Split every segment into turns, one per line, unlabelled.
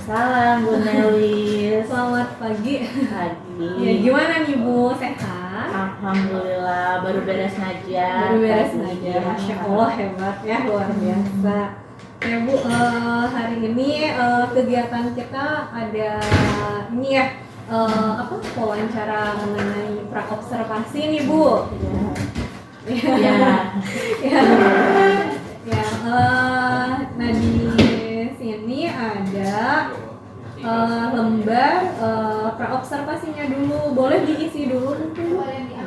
Waalaikumsalam Bu Nelis.
Selamat pagi.
Pagi.
Ya, gimana nih Bu? Sehat?
Alhamdulillah baru beres ngajar.
Baru beres
Pagi.
ngajar. Masya Allah hebat ya, luar biasa. Ya Bu, hari ini kegiatan kita ada ini ya, wawancara mengenai praobservasi nih Bu.
Ya.
Ya. Ya, nah di sini ada lembar praobservasinya dulu. Boleh diisi dulu mungkin Bu? Ya.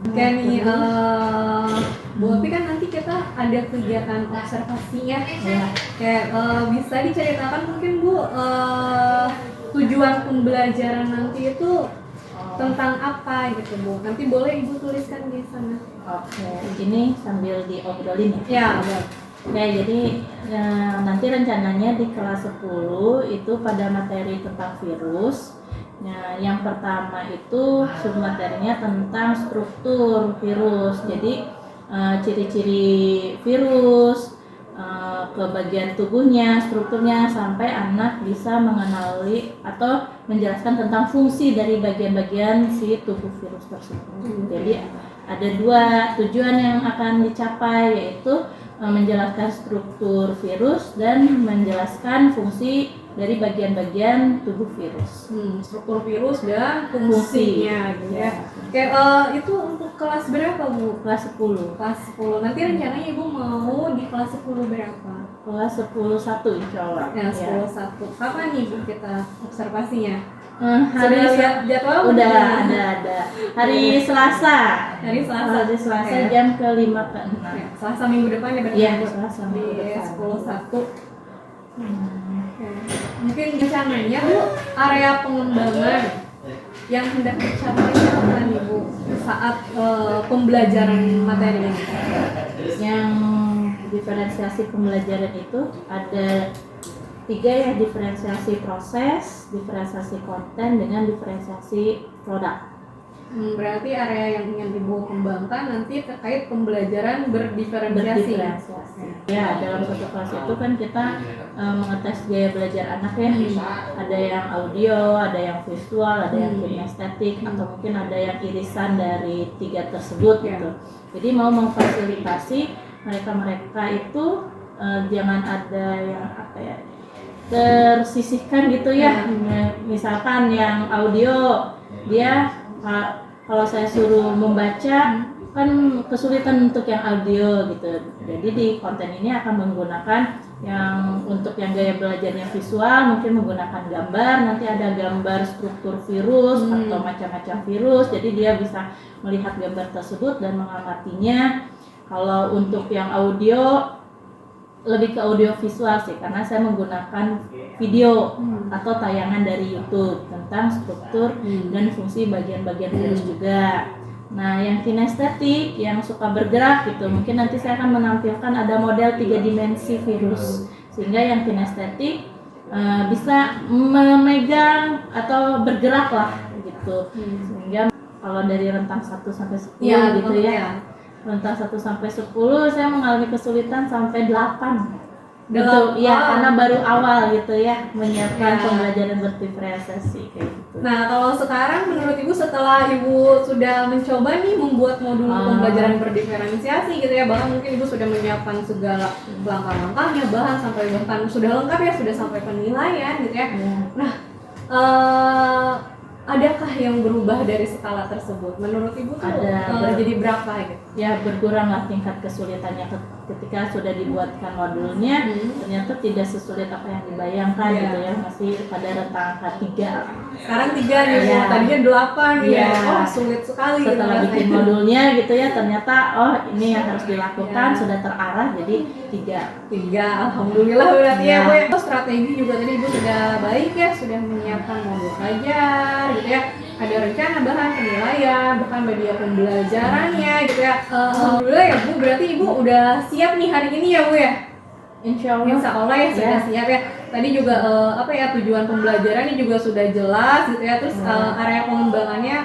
Oke nih, Bu Opi kan nanti kita ada kegiatan observasinya.
Ya.
Kayak bisa diceritakan mungkin Bu, tujuan pembelajaran nanti itu tentang apa gitu Bu? Nanti boleh Ibu tuliskan di sana.
Oke, ini sambil diobrolin ya.
Ya, Bu.
Oke, jadi nanti rencananya di kelas 10 itu pada materi tentang virus. Nah, yang pertama itu submaterinya tentang struktur virus. Jadi ciri-ciri virus, ke bagian tubuhnya, strukturnya, sampai anak bisa mengenali atau menjelaskan tentang fungsi dari bagian-bagian si tubuh virus tersebut. Jadi ada dua tujuan yang akan dicapai, yaitu menjelaskan struktur virus dan menjelaskan fungsi dari bagian-bagian tubuh virus.
Struktur virus dan fungsinya gitu ya. Kayak itu untuk kelas berapa Bu?
Kelas 10.
Kelas 10. Nanti rencananya Ibu mau di kelas 10 berapa?
Kelas 10 1 insya Allah.
Ya, 10 1. Kapan nih Bu kita observasinya?
Hari
Sudah lihat jadwal?
udah ada. Hari Selasa.
Hari Selasa.
Hari Selasa
Oke.
jam ke-5 ke 6.
Ya, Selasa minggu depan ya berarti.
Iya,
Bu?
Selasa
Di
minggu depan.
10 1. Oke. Mungkin rencananya Bu, area pengembangan yang hendak dicapai apa nih Bu saat pembelajaran materi ini?
Yang diferensiasi pembelajaran itu ada 3 ya, diferensiasi proses, diferensiasi konten, dengan diferensiasi produk.
Berarti area yang ingin Ibu kembangkan nanti terkait pembelajaran berdiferensiasi.
Ya, dalam satu kelas itu kan kita mengetes gaya belajar anak ya. Ada yang audio, ada yang visual, ada yang kinestetik, atau mungkin ada yang irisan dari 3 tersebut gitu. Jadi mau memfasilitasi mereka itu jangan ada yang tersisihkan gitu ya. Misalkan yang audio, dia kalau saya suruh membaca kan kesulitan untuk yang audio gitu. Jadi di konten ini akan menggunakan yang untuk yang gaya belajarnya visual, mungkin menggunakan gambar. Nanti ada gambar struktur virus atau macam-macam virus. Jadi dia bisa melihat gambar tersebut dan mengamatinya. Kalau untuk yang audio lebih ke audio visual sih, karena saya menggunakan video atau tayangan dari YouTube tentang struktur dan fungsi bagian-bagian virus juga. Nah, yang kinestetik, yang suka bergerak gitu, mungkin nanti saya akan menampilkan ada model 3 dimensi virus, sehingga yang kinestetik bisa memegang atau bergerak lah gitu. Sehingga kalau dari rentang 1 sampai 10 gitu ya. Rentang 1 sampai 10 saya mengalami kesulitan sampai 8. Betul, ya karena baru awal gitu ya menyiapkan pembelajaran berdiferensiasi kayak gitu.
Nah, kalau sekarang menurut Ibu setelah Ibu sudah mencoba nih membuat modul pembelajaran berdiferensiasi gitu ya, bahkan mungkin Ibu sudah menyiapkan segala langkah-langkahnya, bahkan sudah lengkap ya, sudah sampai penilaian gitu ya. Nah, adakah yang berubah dari skala tersebut? Menurut Ibu tuh jadi berapa gitu?
Ya, berkurang lah tingkat kesulitannya ketika sudah dibuatkan modulnya. Ternyata tidak sesulit apa yang dibayangkan gitu ya, masih pada rentang angka 3.
Sekarang 3 nih, tadinya 8 ya. Oh, sulit sekali.
Setelah
gitu
bikin modulnya gitu ya, ternyata ini yang harus dilakukan sudah terarah, jadi 3.
Alhamdulillah berarti ya Bu ya. Strategi juga tadi Ibu sudah baik ya, sudah menyiapkan modul belajar gitu ya. Ada rencana bahan penilaian, bahkan media pembelajarannya gitu ya. Alhamdulillah ya Bu, berarti Ibu udah siap nih hari ini ya Bu ya? Insya Allah ya sudah siap ya. Tadi juga tujuan pembelajarannya juga sudah jelas gitu ya. Terus area pengembangannya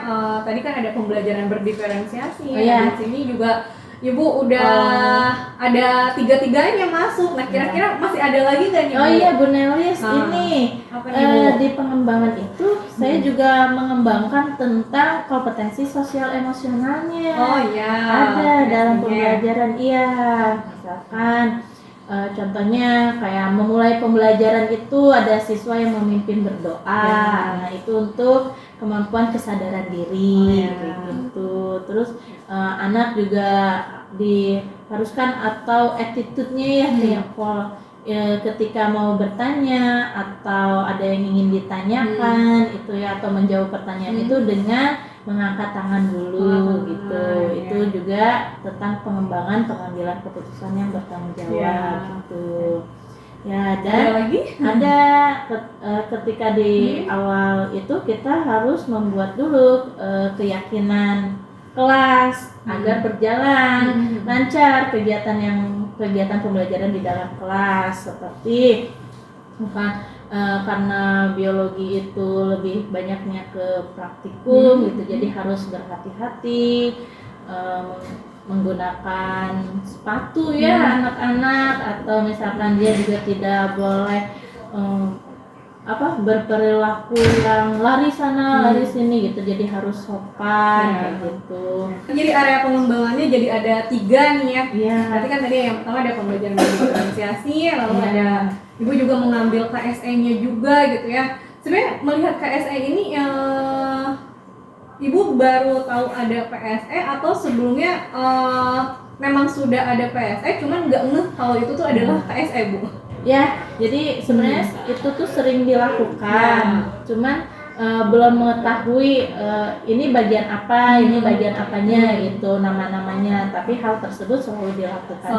tadi kan ada pembelajaran berdiferensiasi. Di sini juga Ibu udah ada tiga-tiganya masuk. Nah kira-kira masih ada lagi nggak nih?
Oh iya Bu Nelis, ini
apa nih, Bu?
di pengembangan itu saya juga mengembangkan tentang kompetensi sosial emosionalnya.
Oh iya.
Ada dalam pembelajaran, iya. Misalkan contohnya kayak memulai pembelajaran itu ada siswa yang memimpin berdoa. Nah itu untuk kemampuan kesadaran diri, kayak gitu. Terus anak juga diharuskan atau attitude-nya ya kayak ketika mau bertanya atau ada yang ingin ditanyakan itu ya, atau menjawab pertanyaan itu dengan mengangkat tangan dulu gitu. Itu juga tentang pengembangan pengambilan keputusan yang bertanggung jawab gitu. Ya, dan ada ketika di awal itu kita harus membuat dulu keyakinan kelas agar berjalan lancar kegiatan pembelajaran di dalam kelas, seperti karena biologi itu lebih banyaknya ke praktikum gitu, jadi harus berhati-hati menggunakan sepatu ya anak-anak, atau misalkan dia juga tidak boleh berperilaku yang lari sana lari sini gitu, jadi harus sopan kayak gitu.
Jadi area pengembangannya jadi ada 3 nih ya. Berarti kan tadi yang pertama ada pembelajaran diferensiasi, lalu ada Ibu juga mengambil KSE-nya juga gitu ya. Sebenarnya melihat KSE ini Ibu baru tahu ada PSE atau sebelumnya memang sudah ada PSE cuman nggak ngeh kalau itu tuh adalah KSE, Bu?
Ya, jadi sebenarnya itu tuh sering dilakukan, cuman belum mengetahui ini bagian apa, ini bagian apanya gitu, nama-namanya. Tapi hal tersebut selalu dilakukan.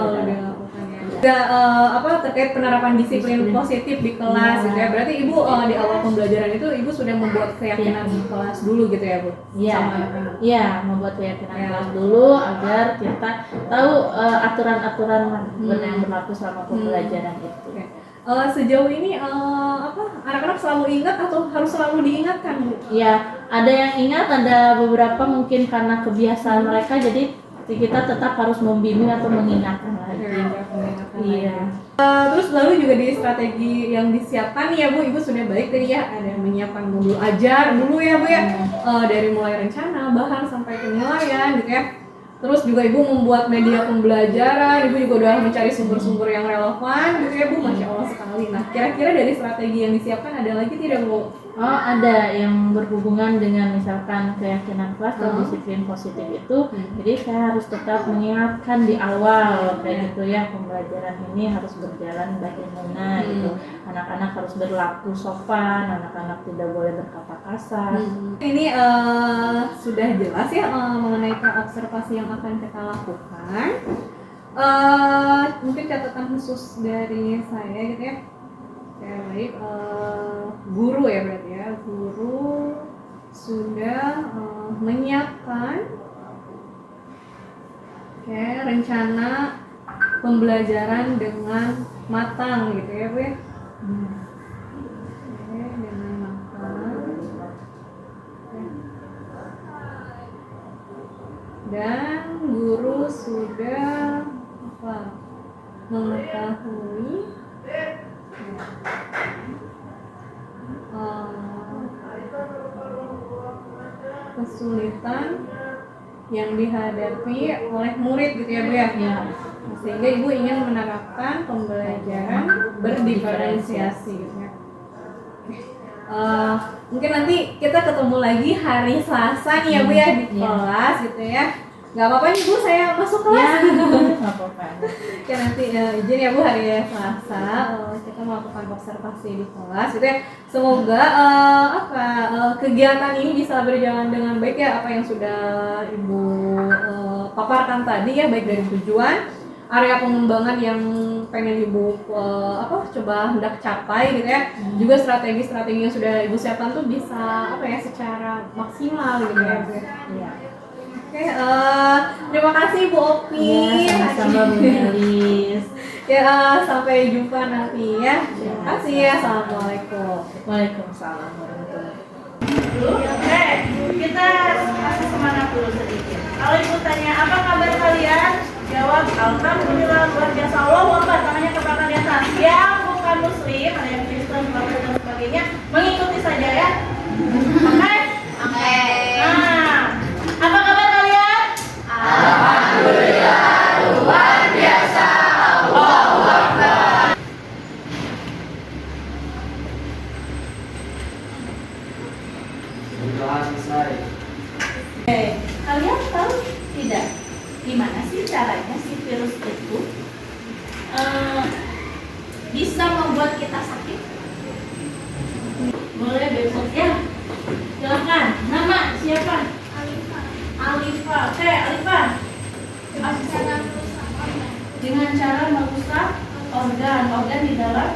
Terkait penerapan disiplin positif di kelas gitu ya. Berarti Ibu di awal pembelajaran itu Ibu sudah membuat keyakinan kelas dulu gitu ya, Bu?
Iya, membuat keyakinan kelas dulu agar kita tahu aturan-aturan yang berlaku selama pembelajaran itu.
Sejauh ini anak-anak selalu ingat atau harus selalu diingatkan, Bu?
Ya, ada yang ingat, ada beberapa mungkin karena kebiasaan mereka, jadi kita tetap harus membimbing atau mengingatkan lagi.
Terus lalu juga di strategi yang disiapkan ya, Bu, Ibu sudah baik tadi ya, ada menyiapkan modul ajar dulu ya, Bu ya, dari mulai rencana, bahan sampai penilaian gitu ya. Terus juga Ibu membuat media pembelajaran, Ibu juga udah mencari sumber-sumber yang relevan gitu ya, Bu. Masya Allah sekali. Nah, kira-kira dari strategi yang disiapkan ada lagi tidak, Bu?
Oh, ada yang berhubungan dengan misalkan keyakinan kelas atau disiplin positif itu. Jadi saya harus tetap mengingatkan di awal kayak gitu ya, pembelajaran ini harus berjalan bagaimana gitu. Anak-anak harus berlaku sopan, anak-anak tidak boleh berkata kasar.
Ini sudah jelas ya mengenai observasi yang akan kita lakukan. Mungkin catatan khusus dari saya gitu ya. Ya baik, guru ya berarti ya, guru sudah menyiapkan rencana pembelajaran dengan matang gitu ya, Bu ya. Dengan matang. Dan guru sudah mengetahui kesulitan yang dihadapi oleh murid gitu ya, Bu ya. Sehingga Ibu ingin menerapkan pembelajaran berdiferensiasi gitu ya. Mungkin nanti kita ketemu lagi hari Selasa nih ya, Bu ya, di kelas gitu ya. Gak apa-apa nih, Bu, saya masuk kelas.
Gak apa-apa.
Ya nanti izin ya, Bu, hari Selasa kita melakukan observasi di kelas gitu ya. Semoga kegiatan ini bisa berjalan dengan baik ya, apa yang sudah Ibu paparkan tadi ya, baik dari tujuan, area pengembangan yang pengen Ibu coba hendak capai gitu ya. Juga strategi-strategi yang sudah Ibu siapkan tuh bisa secara maksimal gitu ya, Bu. Oke, terima kasih Bu Opi.
Sama-sama Bu Nelis.
Sampai jumpa nanti ya. Terima kasih ya. Assalamualaikum.
Waalaikumsalam warahmatullahi wabarakatuh.
Kita kasih semangat dulu sedikit. Kalau Ibu tanya apa kabar kalian?
Jawab, alhamdulillah, luar biasa. Allahu Akbar, tangannya terbakar di atas. Yang bukan muslim, ada yang Kristen, Protestan dan sebagainya, mengikuti saja ya. Oke?
Oke.
Nah, apa kabar kalian?
Alhamdulillah, luar biasa. Allahu Akbar.
Sudah selesai.
Kalian tahu tidak gimana sih caranya si virus itu bisa membuat kita sakit? Boleh bebas ya. Silakan. Nama siapa? Alifa. Oke, Alifa. Dengan cara merusak organ di dalam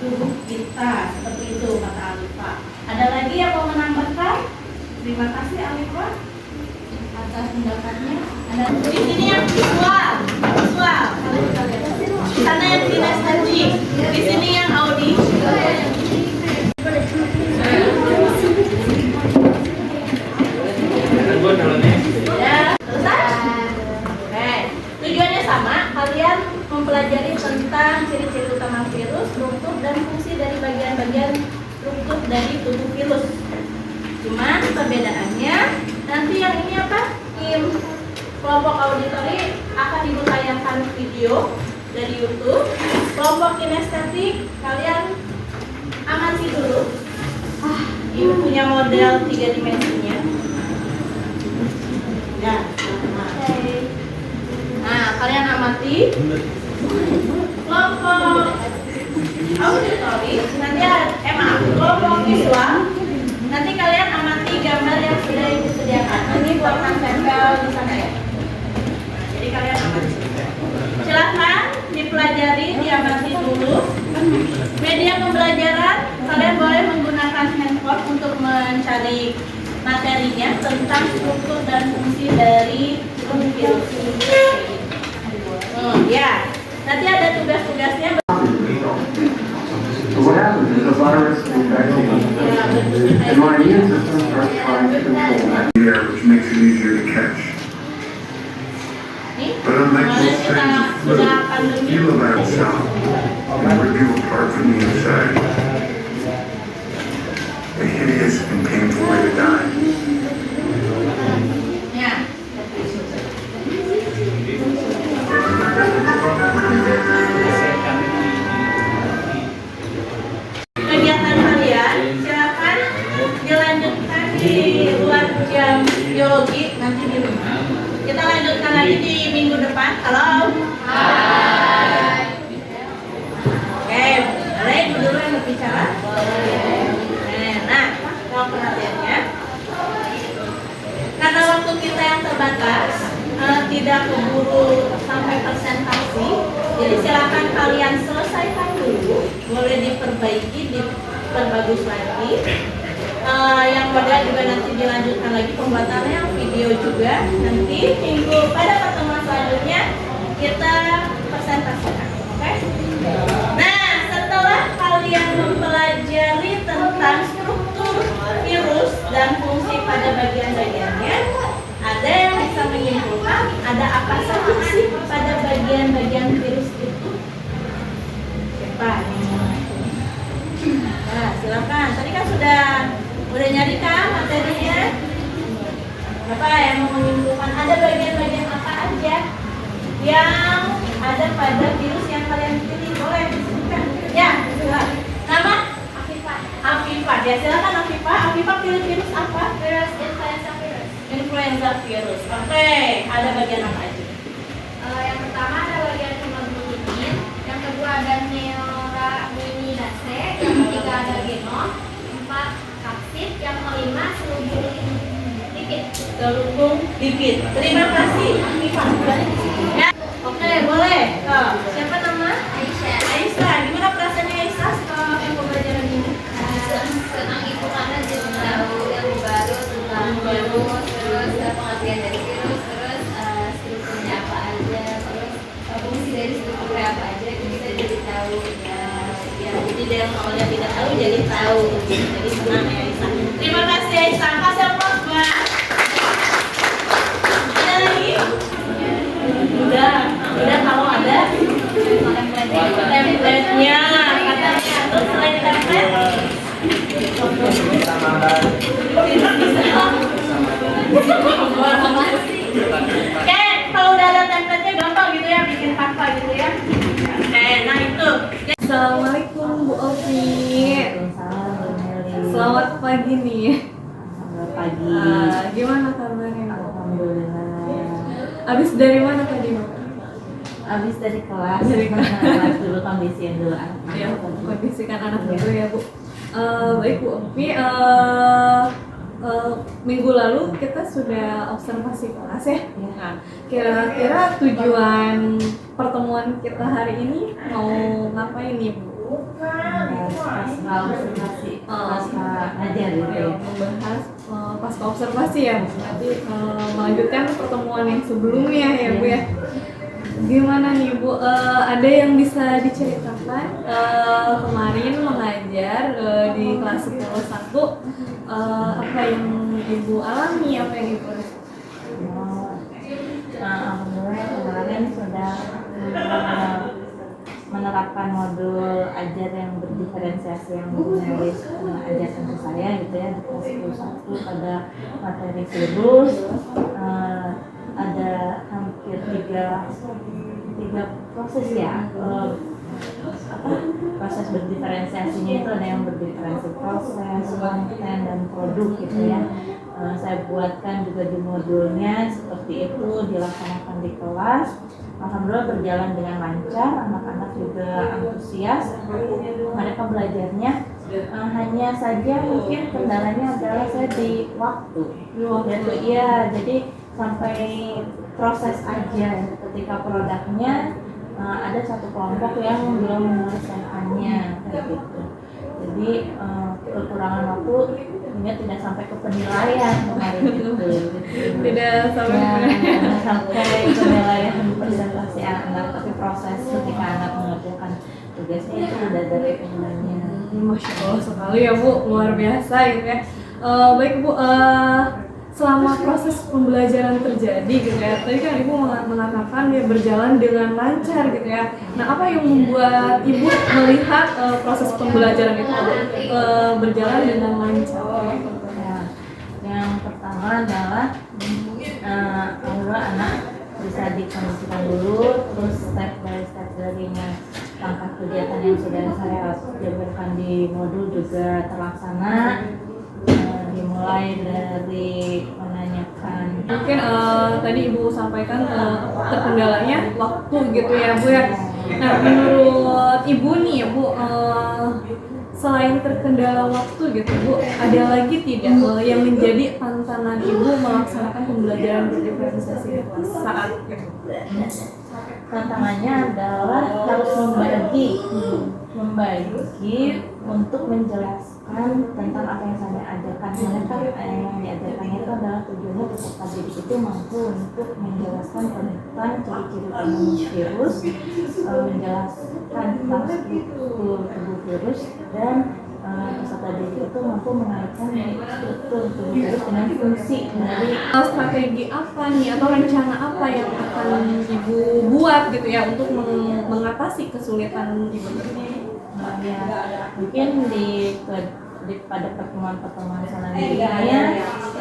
tubuh kita, seperti itu kata Alifa. Ada lagi yang mau menambahkan? Terima kasih Alifa atas pendapatnya. Ada di sini yang visual. Sana yang kinestetik. Di sini yang audi. Ya, selesai. Oke, tujuannya sama. Kalian mempelajari tentang ciri-ciri utama virus, struktur dan fungsi dari bagian-bagian struktur dari tubuh virus. Cuman perbedaannya nanti yang ini apa? Kelompok auditori akan ditayangkan video dari YouTube. Kelompok kinestetik kalian amati dulu. Ini punya model 3 dimensinya. Ya. Nah, kalian amati. Kelompok auditori nanti kelompok visual. Nanti kalian amati gambar yang sudah ibu sediakan. Ini buatan tempel di sana ya. Jadi kalian amati. Silakan dipelajari, diamati dulu. Media pembelajaran kalian boleh menggunakan handphone untuk mencari materinya tentang struktur dan fungsi dari virus. Ya. Nanti ada tugas-tugasnya.
So what happens is the virus infects you, and my immune system starts trying to control that air, which makes it easier to catch. But unlike
Kemarin
most
kita
strains of flu,
sudah pandemi.
feel about sound and rip you apart from the inside. A hideous and painful way to die.
Ya. Kegiatan kalian silakan dilanjutkan di luar jam biologi nanti di rumah. Kita lanjutkan lagi di minggu depan. Halo. Hai. Oke, boleh ibu dulu yang berbicara. Nah, kalau perhatiannya, karena waktu kita yang terbatas, tidak keburu sampai presentasi, jadi silakan kalian selesaikan dulu, boleh diperbaiki, diperbagus lagi. Yang model juga nanti dilanjutkan lagi pembuatannya, video juga nanti minggu pada pertemuan selanjutnya kita presentasikan, oke? Nah, setelah kalian mempelajari tentang struktur virus dan fungsi pada bagian-bagiannya, ada yang bisa menyimpulkan ada apa saja sih pada bagian-bagian virus itu? Siapa? Nah, silakan. Tadi kan sudah nyari kan materinya? Bapak yang mau menyimpulkan ada bagian-bagian apa aja yang ada pada virus yang kalian pilih? Boleh disebutkan? Ya, silakan. Nama? Afifah. Ya, silakan Afifah. Afifah pilih virus apa?
Virus influenza virus.
Influenza virus. Oke, ada bagian apa aja?
Yang pertama ada bagian hemoglobin, yang kedua ada neuraminidase, yang ketiga ada genom, 4 kapsid, yang kelima selubung lipid.
Selubung lipid. Terima kasih Afifah. Ya. Oke, boleh. Siapa nama?
Aisyah.
Aisyah. Gimana perasaannya Aisyah setelah pembelajaran ini?
Senang ibu karena jadi tahu yang baru tentang virus, terus pengertian dari virus, terus strukturnya apa aja, terus fungsi dari strukturnya apa aja, itu kita jadi tahu ya.
Jadi dia yang awalnya tidak tahu jadi tahu. Jadi senang ya Aisyah. Terima kasih Aisyah. Kasih aplaus, Mbak. Ada lagi? Udah. template-nya katanya. Terus selain template oke, kalau udah ada template-nya gampang gitu ya bikin tanpa gitu ya. Oke, nah itu.
Assalamualaikum Bu Ovi. Selamat pagi nih.
Pagi.
Gimana kabarnya?
Alhamdulillah.
Abis dari mana tadi Bu?
Abis dari kelas. Kelas dulu kondisiin dulu anak.
Ya, kondisikan anak dulu ya Bu. Baik Bu Ovi. Minggu lalu kita sudah observasi kelas ya. Nah, kira-kira tujuan pertemuan kita hari ini mau ngapain nih Bu?
Pasca observasi, pasca ngajar gitu ya.
Membahas pasca observasi ya Bu. Nanti melanjutkan pertemuan yang sebelumnya ya Bu ya. Gimana nih Bu? Ada yang bisa diceritakan kemarin mengajar di kelas 10.1 apa yang Ibu alami, apa yang Ibu rasakan?
Alhamdulillah kemarin sudah menerapkan modul ajar yang berdiferensiasi yang menulis ajarkan ke saya gitu ya di kelas 10.1 pada materi virus. Ada hampir tiga proses ya. Proses berdiferensiasinya itu ada yang berdiferensi proses, konten, dan produk gitu ya. Saya buatkan juga di modulnya seperti itu, dilaksanakan di kelas. Alhamdulillah berjalan dengan lancar, anak-anak juga antusias. Mereka belajarnya hanya saja mungkin kendalanya adalah saya di waktu. Iya, jadi sampai proses aja ketika produknya ada satu kelompok yang belum menyelesaikannya kayak gitu. Jadi kekurangan waktu hingga tidak sampai ke penilaian kemarin itu.
Tidak sampai
Sampai penilaian presentasi anak, tapi proses ketika anak mengerjakan tugasnya itu udah dari penilaiannya.
Masya Allah sekali ya Bu, luar biasa gitu ya. Baik Bu, selama proses pembelajaran terjadi gitu ya, tadi kan Ibu mengatakan dia berjalan dengan lancar gitu ya. Nah, apa yang membuat Ibu melihat proses pembelajaran itu berjalan dengan lancar?
Ya, yang pertama adalah anak bisa dikondisikan dulu, terus step by step darinya langkah kegiatan yang sudah saya jabarkan di modul juga terlaksana. Dimulai dari menanyakan
mungkin tadi Ibu sampaikan terkendalanya waktu gitu ya Bu ya. Nah, menurut Ibu nih Bu, selain terkendala waktu gitu Bu, ada lagi tidak yang menjadi tantangan Ibu melaksanakan pembelajaran berdiferensiasi saat itu?
tantangannya adalah harus membagi untuk menjelaskan tentang apa yang saya ajarkan. Mereka yang diajarkannya itu adalah tujuannya peserta didik itu mampu untuk menjelaskan tentang ciri-ciri penemu virus, menjelaskan tentang struktur tubuh virus, dan peserta didik itu mampu mengaitkan struktur tubuh virus dengan fungsi dari
Strategi apa nih atau rencana apa yang akan Ibu buat gitu ya untuk mengatasi kesulitan Ibu?
ya, mungkin pada pertemuan selanjutnya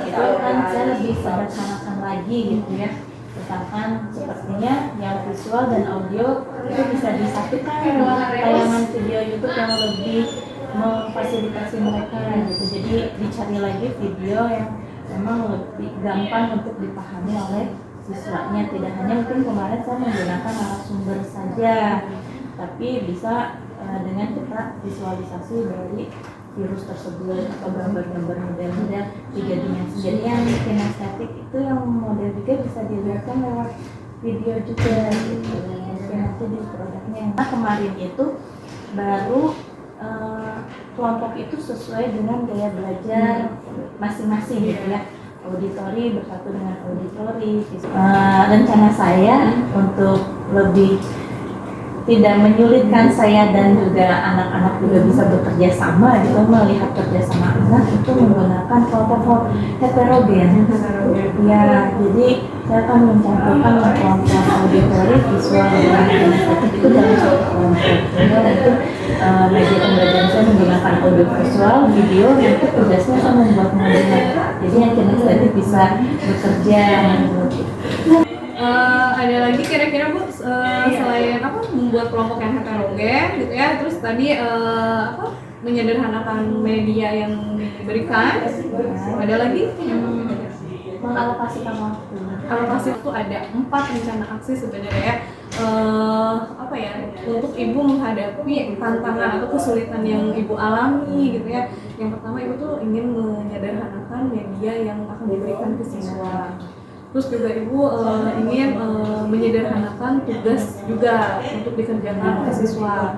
itu kan saya lebih sederhanakan lagi gitu ya. Misalkan sepertinya yang visual dan audio itu bisa disatukan lewat tayangan video YouTube yang lebih memfasilitasi mereka gitu. Jadi dicari lagi video yang memang lebih gampang untuk dipahami oleh siswanya. Tidak hanya mungkin kemarin saya menggunakan narasumber saja, tapi bisa dengan kita visualisasi dari virus tersebut atau gambar-gambar model-model 3 dimensi. Jadi yang kinestetik itu yang model 3 bisa dilihatkan lewat video juga gitu. Mungkin nanti di produknya. Nah, kemarin itu baru kelompok itu sesuai dengan gaya belajar masing-masing gitu ya. Auditori bersatu dengan auditori. Rencana saya untuk lebih tidak menyulitkan saya dan juga anak-anak juga bisa bekerja sama gitu, melihat kerjasama anak itu menggunakan kelompok heterogen. Ya, jadi saya akan mencampurkan kelompok auditorik, visual, dan kinestetik itu dalam satu kelompok. Sehingga nanti media pembelajaran saya menggunakan audio visual, video, nanti tugasnya akan membuat model. Jadi yang kinestetik bisa bekerja.
Ada lagi kira-kira Bu selain apa membuat kelompok yang heterogen gitu ya, terus tadi apa menyederhanakan media yang diberikan, ada lagi
Mengalokasikan waktu.
alokasi itu ada 4 rencana aksi sebenarnya ya. Apa ya, untuk ibu menghadapi tantangan atau kesulitan yang ibu alami gitu ya. Yang pertama ibu tuh ingin menyederhanakan media yang akan diberikan ke siswa. Terus juga ibu ingin menyederhanakan tugas juga untuk dikerjakan ke siswa.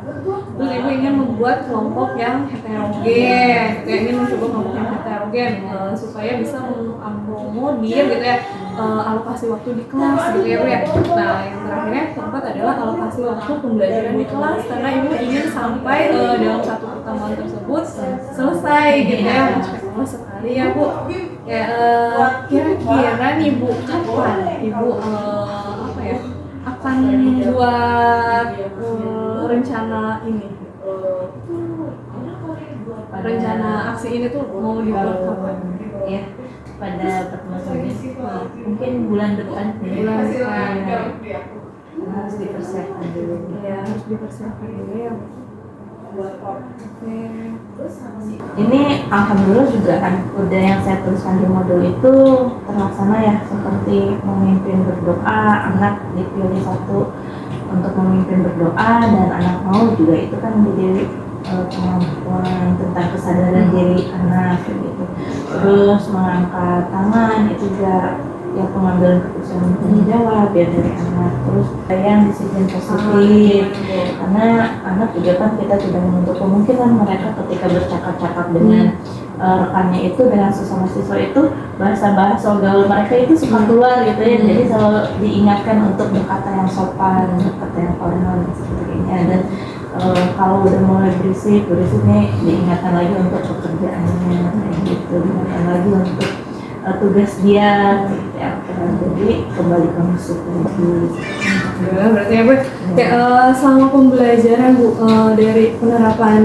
Terus ibu ingin membuat kelompok yang heterogen, ingin mencoba kelompok yang heterogen supaya bisa mengakomodir gitu ya alokasi waktu di kelas gitu ya Bu ya. Nah yang terakhirnya keempat adalah alokasi waktu pembelajaran di kelas, karena ibu ingin sampai dalam satu pertemuan tersebut selesai gitu ya. Masya sekali ya Bu. Ya, kira-kira nih Bu, kapan Ibu apa ya akan membuat rencana ini? Rencana aksi ini tuh mau dibuat kapan?
Ya, pada pertemuan selanjutnya. Mungkin bulan depan.
Bulan depan.
Harus dipersiapkan dulu.
Ya, harus dipersiapkan dulu ya Bu. Oke.
Ini alhamdulillah juga kan udah yang saya tuliskan di modul itu terlaksana ya, seperti memimpin berdoa, anak dipilih satu untuk memimpin berdoa, dan anak mau juga itu kan menjadi kemampuan tentang kesadaran diri anak gitu. Terus mengangkat tangan itu juga ya pengambilan keputusan menjawab ya dari anak. Terus yang disiplin positif, karena anak juga kan kita tidak menutup kemungkinan mereka ketika bercakap-cakap dengan rekannya itu, dengan sesama siswa itu bahasa-bahasa gaul mereka itu suka keluar gitu ya. Jadi selalu diingatkan untuk berkata yang sopan, berkata yang formal dan sebagainya. Dan kalau udah mulai berisik nih diingatkan lagi untuk pekerjaannya kayak gitu, diingatkan lagi untuk tugas dia ya, jadi kembali ke musik lagi.
Berarti ya Bu, selama pembelajaran Bu dari penerapan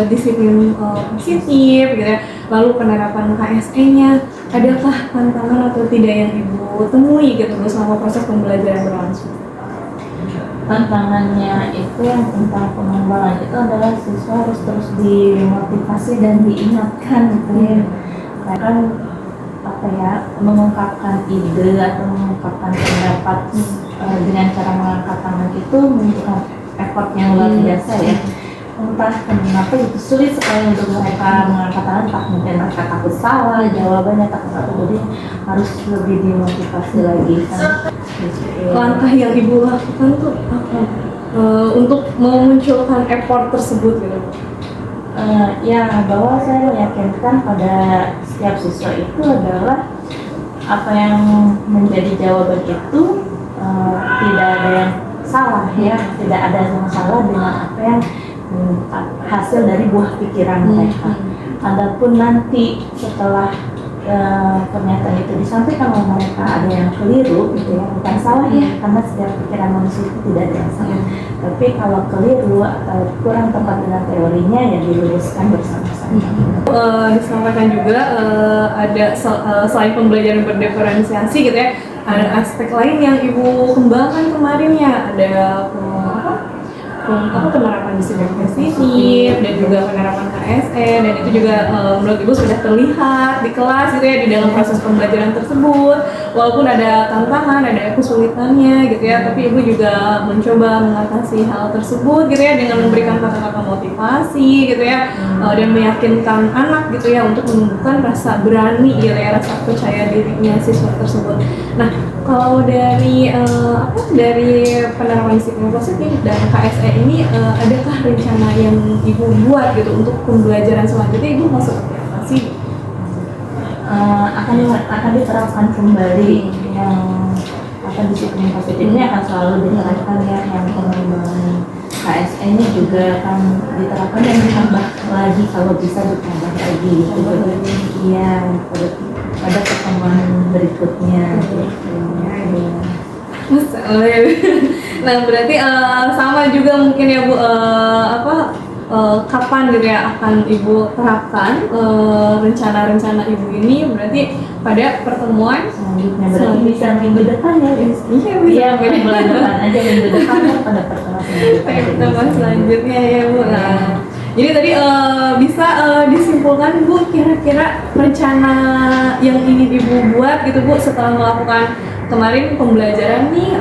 disiplin positif gitu ya, lalu penerapan KSE-nya, adakah tantangan atau tidak yang Ibu temui gitu Bu selama proses pembelajaran berlangsung?
Tantangannya itu yang tentang pengembangan itu adalah siswa harus terus dimotivasi dan diingatkan gitu ya. Karena kan apa ya, mengungkapkan ide atau mengungkapkan pendapat dengan cara mengangkat tangan itu membutuhkan effort yang luar biasa ya. Entah kenapa itu sulit sekali untuk mereka mengangkat tangan, entah mungkin mereka takut salah jawabannya, takut apa, jadi harus lebih dimotivasi lagi kan.
Langkah yang Ibu lakukan tuh apa untuk memunculkan effort tersebut gitu?
Ya, bahwa saya meyakinkan pada setiap siswa itu adalah apa yang menjadi jawaban itu tidak ada yang salah ya, tidak ada yang salah dengan apa yang hasil dari buah pikiran mereka. Adapun nanti setelah pernyataan itu disampaikan oleh mereka ada yang keliru gitu ya, bukan salah ya, karena setiap pikiran manusia itu tidak ada yang salah. Tapi kalau keliru atau kurang tepat dengan teorinya ya diluruskan bersama-sama.
Disampaikan juga ada selain pembelajaran berdiferensiasi gitu ya, ada aspek lain yang Ibu kembangkan kemarin ya, ada penerapan disiplin positif dan juga penerapan KSE, dan itu juga menurut Ibu sudah terlihat di kelas gitu ya, di dalam proses pembelajaran tersebut. Walaupun ada tantangan, ada kesulitannya gitu ya, tapi Ibu juga mencoba mengatasi hal tersebut gitu ya dengan memberikan kata-kata motivasi gitu ya, dan meyakinkan anak gitu ya untuk menumbuhkan rasa berani gitu ya, rasa percaya dirinya siswa tersebut. Nah, kalau dari dari penerapan disiplin positif dan KSE ini adakah rencana yang Ibu buat gitu untuk pembelajaran selanjutnya? Ibu mau seperti apa sih?
Akan diterapkan kembali yang disiplin positif ini akan selalu diterapkan ya, yang pengembangan KSE ini juga akan diterapkan dan ditambah lagi kalau bisa ditambah lagi gitu. Iya, pada pertemuan berikutnya.
Nah berarti sama juga mungkin ya Bu, kapan gitu ya akan Ibu terapkan rencana-rencana Ibu ini, berarti pada pertemuan
Selanjutnya berarti bisa minggu depan ya. Iya, bulan depan aja, minggu depan ya pada pertemuan
selanjutnya ya Bu. Nah, jadi tadi bisa disimpulkan Bu, kira-kira rencana yang ingin Ibu buat gitu Bu setelah melakukan kemarin pembelajaran nih,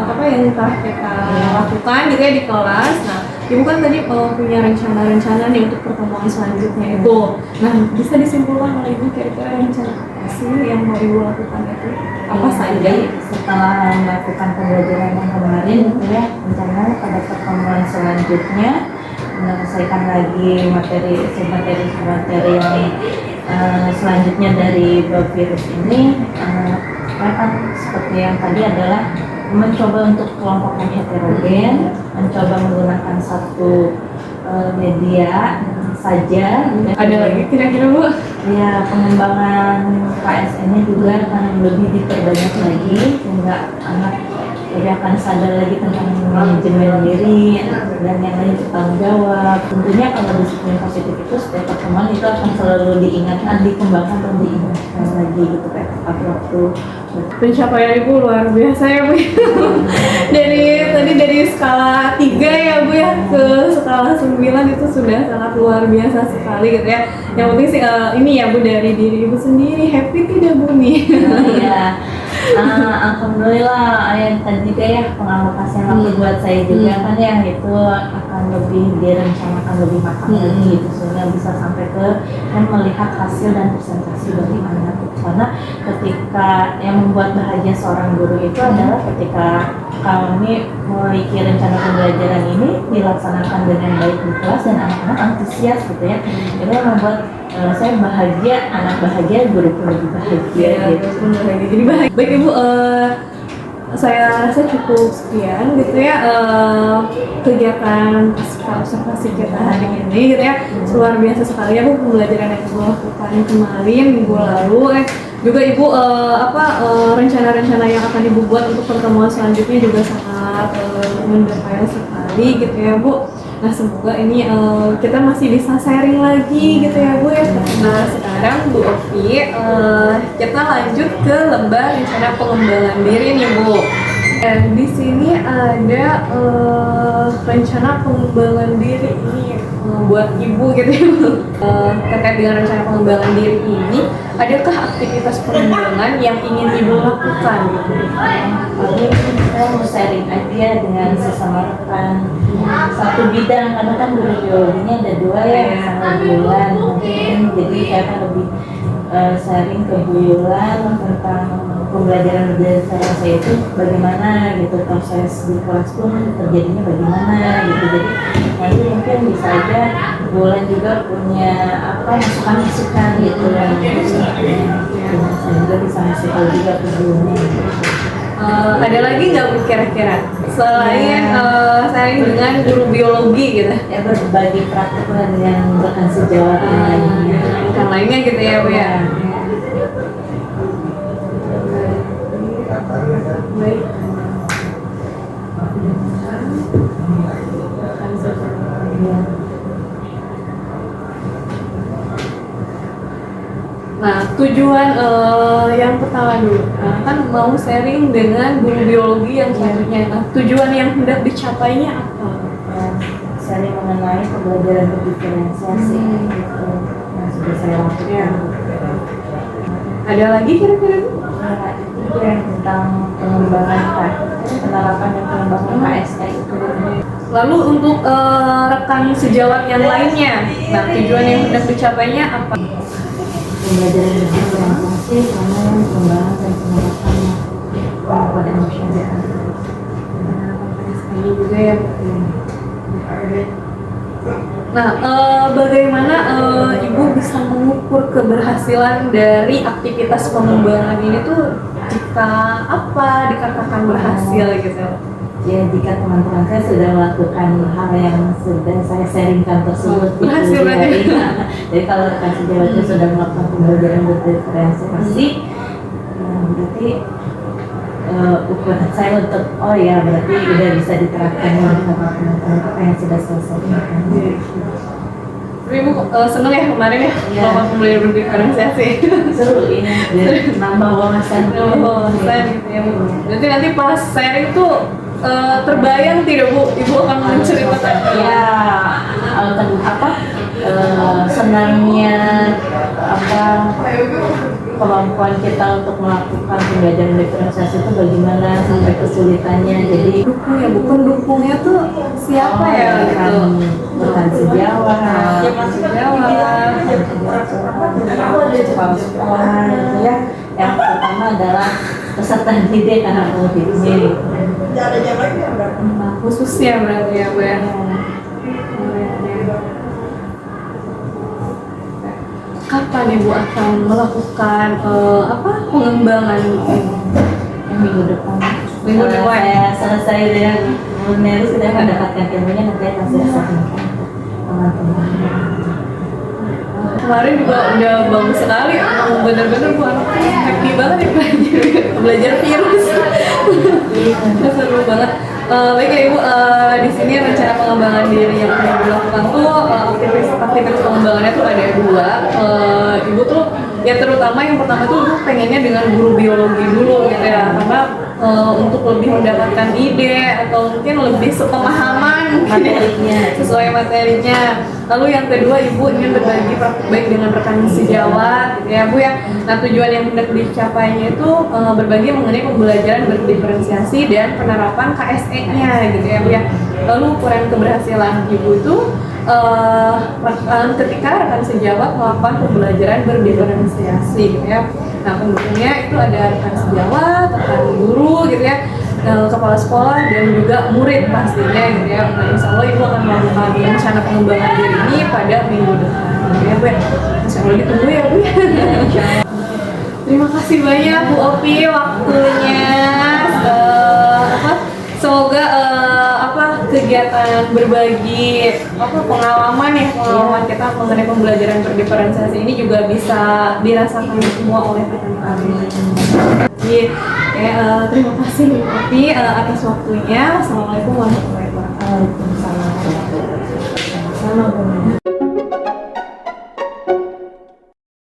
apa yang telah kita lakukan gitu ya di kelas. Nah, Ibu kan tadi punya rencana-rencana nih untuk pertemuan selanjutnya itu. Nah, bisa disimpulkan oleh Ibu kira-kira rencana apa sih yang mau Ibu lakukan itu? Apa saja?
Setelah melakukan pembelajaran yang kemarin gitu ya, rencananya pada pertemuan selanjutnya menyelesaikan lagi materi yang selanjutnya dari bab virus ini. Kan seperti yang tadi adalah mencoba untuk kelompok yang heterogen, mencoba menggunakan satu media saja.
Ada lagi kira-kira Bu?
Ya, pengembangan KSN-nya juga akan lebih diperbanyak lagi sehingga anak jadi akan sadar lagi tentang manajemen diri dan yang lain bertanggung jawab. Tentunya kalau disiplin positif itu setiap pertemuan itu akan selalu diingatkan, dikembangkan dan diingatkan lagi gitu kayak tepat waktu.
Pencapaian Ibu luar biasa ya Bu. dari skala 3 ya Bu ya ke skala 9 itu sudah sangat luar biasa sekali gitu ya. Yang penting sih ini ya Bu, dari diri Ibu sendiri happy tidak Bu nih?
Iya. Alhamdulillah yang tadi juga ya pengalokasian waktu buat saya juga kan ya itu akan lebih direncanakan lebih matang lagi gitu sehingga bisa sampai ke dan melihat hasil dan presentasi dari anak. Karena ketika yang membuat bahagia seorang guru itu adalah ketika kami memiliki rencana pembelajaran ini dilaksanakan dengan baik di kelas dan anak-anak antusias gitu ya. Itu membuat saya bahagia, anak bahagia, guru pun lebih bahagia gitu.
Jadi baik Ibu, saya rasa cukup sekian gitu ya kegiatan pasca observasi kita hari ini gitu ya. Luar biasa sekali ya Bu pembelajaran yang Ibu lakukan kemarin minggu lalu. Juga Ibu rencana-rencana yang akan Ibu buat untuk pertemuan selanjutnya juga sangat mendetail sekali gitu ya Bu. Nah semoga ini kita masih bisa sharing lagi gitu ya Bu ya. Nah sekarang Bu Ovi, kita lanjut ke lembar rencana pengembangan diri nih Bu. Dan di sini ada rencana pengembangan diri ini buat Ibu gitu ya Bu. Terkait dengan rencana pengembangan diri ini, adakah aktivitas pengembangan yang ingin Ibu lakukan gitu?
Ini saya mau sharing aja dengan sesama rekan satu bidang karena kan guru biologinya ada 2 ya sama Bu Yulan. Mungkin jadi saya akan lebih sharing ke Bu Yulan tentang pembelajaran saya itu bagaimana gitu, proses di kelas pun terjadinya bagaimana gitu. Jadi nanti mungkin bisa aja Bu Yulan juga punya masukan-masukan gitu yang saya juga bisa ngasih tahu juga ke gurunya.
Ada lagi nggak Bu kira-kira selain sharing dengan guru biologi gitu?
Ya berbagi praktek yang bukan sejawat yang
lainnya gitu ya Bu ya. Baik. Nah, tujuan yang pertama dulu, kan mau sharing dengan guru biologi yang selanjutnya. Nah, tujuan yang hendak dicapainya apa?
Sharing mengenai pembelajaran berdiferensiasi gitu yang sudah saya lakukan.
Ada lagi kira-kira?
Itu yang tentang pengembangan penerapan dan pengembangan KSE itu.
Lalu untuk rekan sejawat yang lainnya, nah tujuan yang hendak dicapainya apa?
Pembelajaran berdiferensiasi sama pengembangan dan penerapan pada emosional.
Ini juga ya. Nah, bagaimana Ibu bisa mengukur keberhasilan dari aktivitas pengembangan ini tuh jika apa dikatakan berhasil gitu?
Ya, jika teman-teman saya sudah melakukan hal yang sudah saya sharingkan tersebut,
berhasil
ya,
berarti.
jadi kalau rekan sejawatnya sudah melakukan pembelajaran berdiferensiasi, berarti ukuran saya untuk berarti udah bisa diterapkan sama teman-teman apa yang sudah saya sampaikan.
Tapi Ibu seneng ya kemarin ya
Iya.
melakukan pembelajaran berdiferensiasi.
Seru ini, nambah wawasan.
Gitu ya Bu. Nanti pas sharing tuh terbayang tidak Bu, Ibu akan menceritakan
Ya, senangnya kemampuan kita untuk melakukan pembelajaran diferensiasi itu bagaimana sampai kesulitannya. Jadi
dukung ya, bukan dukungnya tuh siapa ya gitu.
bukan sejawat, kepala sekolah gitu ya. Yang pertama adalah peserta didik anak didiknya.
Khususnya berarti ya Bu ya. Kapan Ibu akan melakukan pengembangan
Minggu depan.
Minggu depan.
Saya selesai dengan Mary sudah mendapatkan ilmunya, nanti akan saya sampaikan teman-teman.
Kemarin juga udah bagus sekali, bener-bener Bu anaknya happy banget ya belajar virus. Seru banget. Baik ya Ibu, di sini rencana pengembangan diri yang akan dilakukan tuh aktivitas pengembangannya tuh ada 2. Ibu tuh ya terutama yang pertama tuh Ibu pengennya dengan guru biologi dulu gitu ya, karena untuk lebih mendapatkan ide atau mungkin lebih sepemahaman
Materinya.
sesuai materinya. Lalu yang kedua Ibu ingin berbagi praktik baik dengan rekan sejawat gitu ya Bu ya. Nah tujuan yang hendak dicapainya itu berbagi mengenai pembelajaran berdiferensiasi dan penerapan KSE-nya gitu ya Bu ya. Lalu ukuran keberhasilan Ibu itu ketika rekan sejawat melakukan pembelajaran berdiferensiasi gitu ya. Nah pendukungnya itu ada rekan sejawat, rekan guru gitu ya, kepala sekolah dan juga murid pastinya gitu ya. Nah insya Allah Ibu akan melakukan rencana pengembangan diri ini pada minggu depan gitu ya Bu ya. Insya Allah ditunggu ya Bu ya. Terima kasih banyak Bu Opi waktunya. Semoga kegiatan berbagi pengalaman kita mengenai pembelajaran berdiferensiasi ini juga bisa dirasakan semua oleh rekan-rekan. Terima kasih Bu Opi atas waktunya. Assalamualaikum warahmatullahi wabarakatuh.